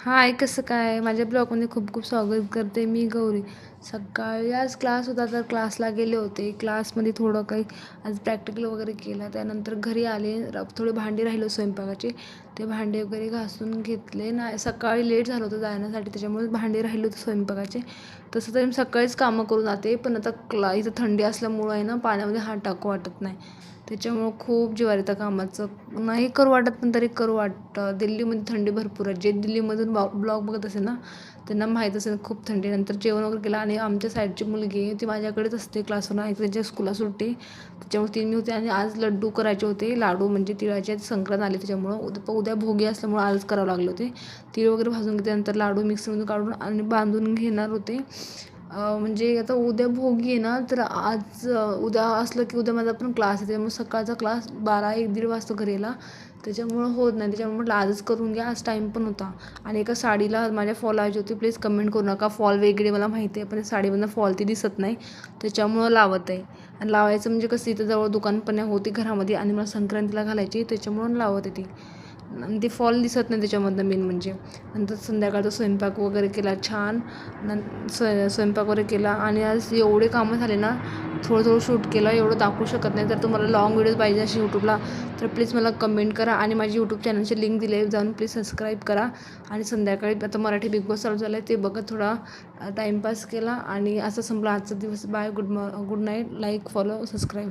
हाय, कसं काय? माझ्या ब्लॉगमध्ये खूप खूप स्वागत करते. मी गौरी. सकाळी आज क्लास होता तर क्लासला गेले होते. क्लासमध्ये थोडं काही आज प्रॅक्टिकल वगैरे केलं. त्यानंतर घरी आले. थोडे भांडी राहिले स्वयंपाकाचे. ते भांडे वगैरे घासून घेतले. नाही सकाळी लेट झालं होतं जाण्यासाठी त्याच्यामुळे भांडे राहिले होते स्वयंपाकाचे. तसं तर मी सकाळीच कामं करून जाते. पण आता इथं थंडी असल्यामुळं आहे ना पाण्यामध्ये हात टाकू वाटत नाही. त्याच्यामुळं खूप जिव्हार येतं कामाचं. नाही करू वाटत पण तरी करू वाटतं. दिल्लीमध्ये थंडी भरपूर आहे. जे दिल्लीमधून ब्लॉग बघत असेल ना त्यांना माहीत असेल खूप थंडी. नंतर जेवण वगैरे केलं आणि आमच्या साईडची मुलगी आहे ती माझ्याकडेच असते क्लासवरून आहे त्यांच्या स्कूलला सुट्टी त्याच्यामुळे ती मी होते. आणि आज लड्डू करायचे होते. लाडू म्हणजे तिळाचे संक्रांत आले त्याच्यामुळं उद्या भोगी असल्यामुळं आजच करावं लागले होते. तीळ वगैरे भाजून घेतल्यानंतर लाडू मिक्सरमधून काढून आणि बांधून घेणार होते. म्हणजे आता उद्या भोगी आहे ना तर आज उद्या असलं की उद्या माझा पण क्लास आहे त्यामुळे सकाळचा क्लास 12-1-1:30 वाजता घरी यायला त्याच्यामुळं होत नाही. त्याच्यामुळे म्हटलं आजच करून घ्या. आज टाईम पण होता. आणि एका साडीला माझ्या फॉल लावायची होती. प्लीज कमेंट करू नका. फॉल वेगळे मला माहिती आहे पण साडीमधनं फॉल ती दिसत नाही त्याच्यामुळं लावत आहे. आणि लावायचं म्हणजे कसं इथं जवळ दुकान पण होती घरामध्ये आणि मला संक्रांतीला घालायची त्याच्यामुळं लावत आहे ती. आणि ते फॉल दिसत नाही त्याच्यामधनं मेन म्हणजे. नंतर संध्याकाळचा स्वयंपाक वगैरे केला छान. स्वयंपाक वगैरे केला आणि आज एवढे कामं झाले ना थोडं थोडं शूट केलं. एवढं दाखवू शकत नाही. तर तुम्हाला लाँग व्हिडिओज पाहिजे अशी यूट्यूबला तर प्लीज मला कमेंट करा. आणि माझी यूट्यूब चॅनलची लिंक दिली आहे जाऊन प्लीज सबस्क्राईब करा. आणि संध्याकाळी आता मराठी बिग बॉस चालू झालं आहे ते बघत थोडा टाईमपास केला. आणि असं संपला आजचा दिवस. Bye. Good night. Like follow subscribe.